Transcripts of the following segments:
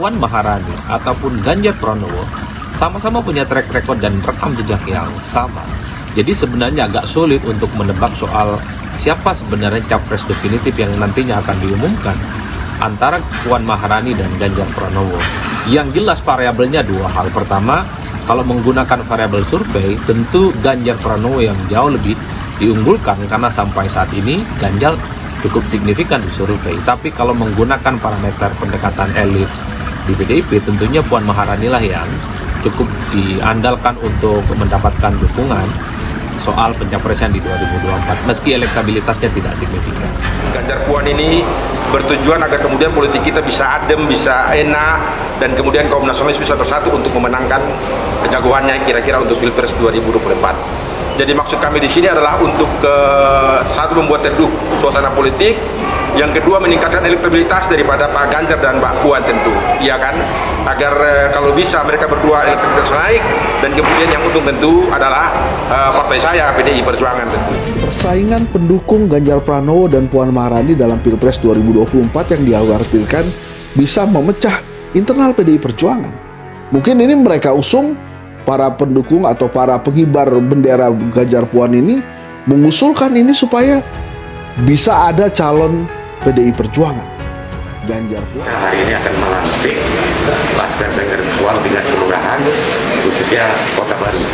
Puan Maharani ataupun Ganjar Pranowo sama-sama punya track record dan rekam jejak yang sama. Jadi sebenarnya agak sulit untuk menebak soal siapa sebenarnya capres definitif yang nantinya akan diumumkan antara Puan Maharani dan Ganjar Pranowo. Yang jelas variabelnya dua hal. Pertama, kalau menggunakan variabel survei, tentu Ganjar Pranowo yang jauh lebih diunggulkan karena sampai saat ini Ganjar cukup signifikan di survei. Tapi kalau menggunakan parameter pendekatan elit di PDIP, tentunya Puan Maharani lah yang cukup diandalkan untuk mendapatkan dukungan soal pencapresan di 2024, meski elektabilitasnya tidak signifikan. Ganjar Puan ini bertujuan agar kemudian politik kita bisa adem, bisa enak, dan kemudian kaum nasionalis bisa bersatu untuk memenangkan kejagoannya kira-kira untuk Pilpres 2024. Jadi maksud kami di sini adalah untuk satu, membuat teduh suasana politik, yang kedua meningkatkan elektabilitas daripada Pak Ganjar dan Mbak Puan tentu, ya kan, agar kalau bisa mereka berdua elektabilitas naik, dan kemudian yang untung tentu adalah partai saya, PDI Perjuangan tentu. Persaingan pendukung Ganjar Pranowo dan Puan Maharani dalam Pilpres 2024 yang dikhawatirkan bisa memecah internal PDI Perjuangan. Mungkin ini mereka usung, para pendukung atau para pengibar bendera Ganjar Puan ini mengusulkan ini supaya bisa ada calon PDI Perjuangan Ganjar Puan. Hari ini akan melantik Laskar Ganjar Puan tingkat kelurahan, khususnya Kota Baru.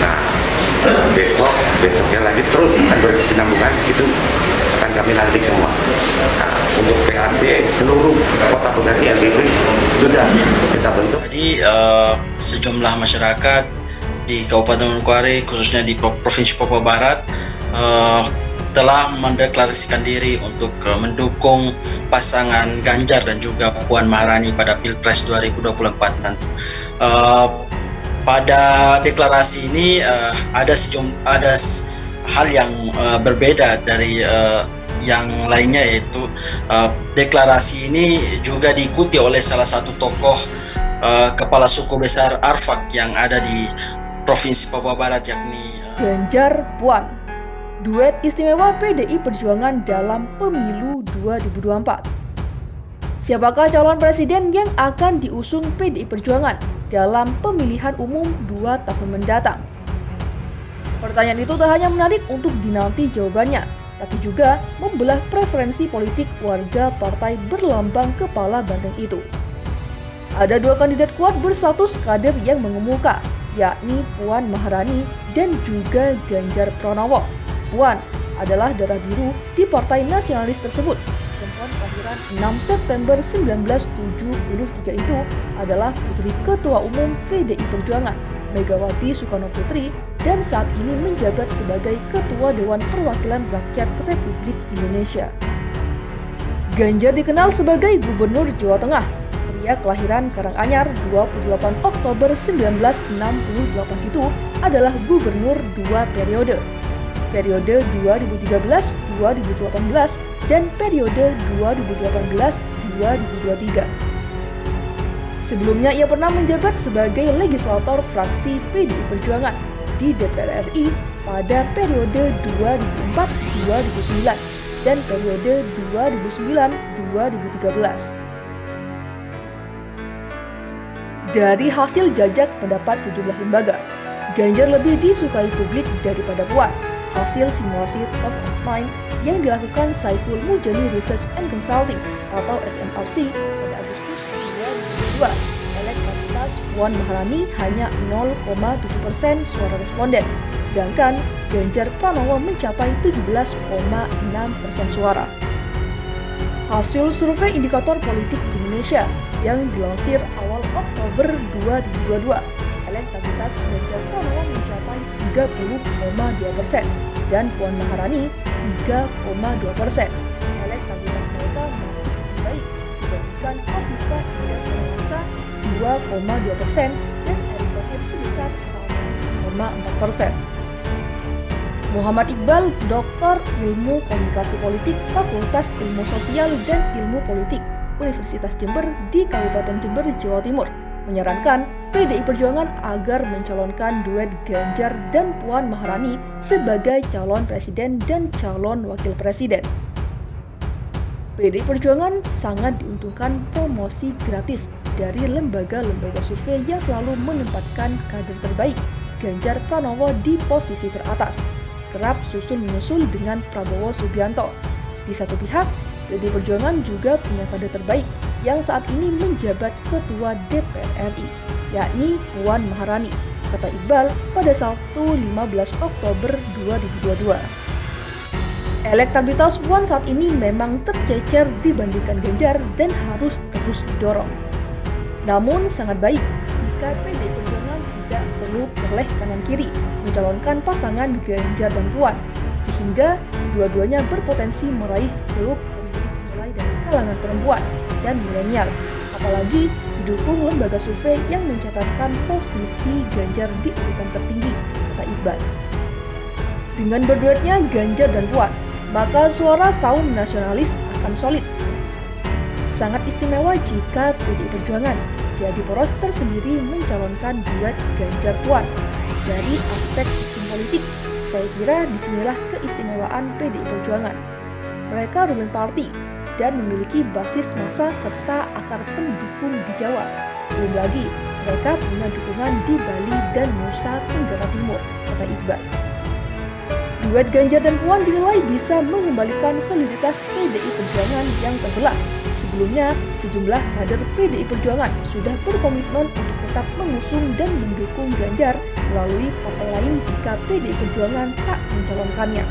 Nah, besoknya lagi terus akan berkesinambungan, itu akan kami lantik semua. Nah, untuk PAC seluruh Kota Bekasi LDP sudah kita bentuk. Jadi sejumlah masyarakat di Kabupaten Manokwari, khususnya di Provinsi Papua Barat, telah mendeklarasikan diri untuk mendukung pasangan Ganjar dan juga Puan Maharani pada Pilpres 2024 nanti. Pada deklarasi ini ada hal yang berbeda dari yang lainnya, yaitu deklarasi ini juga diikuti oleh salah satu tokoh kepala suku besar Arfak yang ada di Provinsi Papua Barat, yakni Ganjar Puan, duet istimewa PDI Perjuangan dalam pemilu 2024. Siapakah calon presiden yang akan diusung PDI Perjuangan dalam pemilihan umum 2 tahun mendatang? Pertanyaan itu tak hanya menarik untuk dinanti jawabannya, tapi juga membelah preferensi politik warga partai berlambang kepala banteng itu. Ada 2 kandidat kuat berstatus kader yang mengemuka, yakni Puan Maharani dan juga Ganjar Pranowo. Puan adalah darah biru di partai nasionalis tersebut. Perempuan kelahiran 6 September 1973 itu adalah putri Ketua Umum PDI Perjuangan, Megawati Soekarno Putri, dan saat ini menjabat sebagai Ketua Dewan Perwakilan Rakyat Republik Indonesia. Ganjar dikenal sebagai Gubernur Jawa Tengah. Pria kelahiran Karanganyar 28 Oktober 1968 itu adalah gubernur 2 periode. Periode 2013-2018 dan periode 2018-2023. Sebelumnya ia pernah menjabat sebagai legislator fraksi PDI Perjuangan di DPR RI pada periode 2004-2009 dan periode 2009-2013. Dari hasil jajak pendapat sejumlah lembaga, Ganjar lebih disukai publik daripada Puan. Hasil simulasi top of mind yang dilakukan Saiful Mujani Research and Consulting atau SMRC pada Agustus 2022, elektabilitas Puan Maharani hanya 0,7% suara responden, sedangkan Ganjar Pranowo mencapai 17,6% suara. Hasil survei indikator politik Indonesia yang dilansir awal Oktober 2022, elektabilitas Ganjar Pranowo mencapai 30,2% dan Puan Maharani 3,2%. Elektabilitas mereka masih baik dibandingkan Kofifa Indar Parawansa 2,2% dan Erick Thohir sebesar 1,4%. Muhammad Iqbal, Doktor Ilmu Komunikasi Politik, Fakultas Ilmu Sosial dan Ilmu Politik, Universitas Jember di Kabupaten Jember, Jawa Timur, menyarankan PDI Perjuangan agar mencalonkan duet Ganjar dan Puan Maharani sebagai calon presiden dan calon wakil presiden. PDI Perjuangan sangat diuntungkan promosi gratis dari lembaga-lembaga survei yang selalu menempatkan kader terbaik Ganjar Pranowo di posisi teratas, kerap susul-menyusul dengan Prabowo Subianto. Di satu pihak, PDI Perjuangan juga punya kader terbaik yang saat ini menjabat Ketua DPR RI, yakni Puan Maharani, kata Iqbal pada Sabtu 15 Oktober 2022. Elektabilitas Puan saat ini memang tercecer dibandingkan Ganjar dan harus terus didorong. Namun sangat baik jika PDI Perjuangan tidak perlu berleh kanan kiri mencalonkan pasangan Ganjar dan Puan, sehingga dua-duanya berpotensi meraih ceruk pemilih mulai dari kalangan perempuan dan milenial, apalagi didukung lembaga survei yang mencatatkan posisi Ganjar di urutan tertinggi, kata Iqbal. Dengan berduetnya Ganjar dan Puan, maka suara kaum nasionalis akan solid. Sangat istimewa jika PDI Perjuangan jadi poros tersendiri mencalonkan duet Ganjar Puan. Dari aspek sistem politik, saya kira disinilah keistimewaan PDI Perjuangan. Mereka ruling party dan memiliki basis massa serta akar pendukung di Jawa. Belum lagi, mereka punya dukungan di Bali dan Nusa Tenggara Timur, kata Iqbal. Duet Ganjar dan Puan dinilai bisa mengembalikan soliditas PDI Perjuangan yang terbelah. Sebelumnya, sejumlah kader PDI Perjuangan sudah berkomitmen untuk tetap mengusung dan mendukung Ganjar melalui partai lain jika PDI Perjuangan tak mencalonkannya.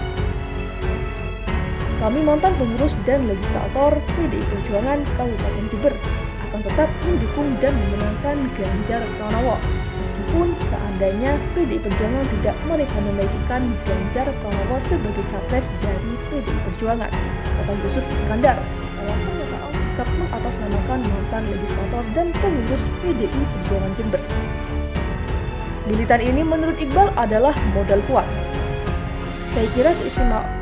Kami mantan pengurus dan legislator PDI Perjuangan Kabupaten Jember akan tetap mendukung dan memenangkan Ganjar Pranowo. Meskipun seandainya PDI Perjuangan tidak merekomendasikan Ganjar Pranowo sebagai capres dari PDI Perjuangan, kata Yusuf Iskandar dalam pernyataan sikap mengatasnamakan mantan legislator dan pengurus PDI Perjuangan Jember. Militan ini menurut Iqbal adalah modal kuat. Saya kira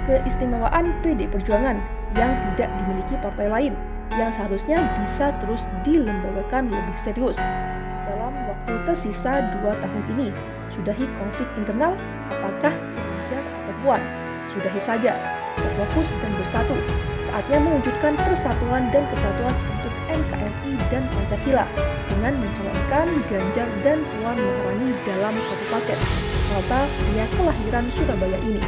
keistimewaan PDI Perjuangan yang tidak dimiliki partai lain yang seharusnya bisa terus dilembagakan lebih serius. Dalam waktu tersisa 2 tahun ini, sudahi konflik internal, apakah Ganjar atau Puan? Sudahi saja, berfokus dan bersatu. Saatnya mewujudkan persatuan dan kesatuan untuk NKRI dan Pancasila dengan mencalonkan Ganjar dan Puan Maharani dalam satu paket, serta pria kelahiran Surabaya ini.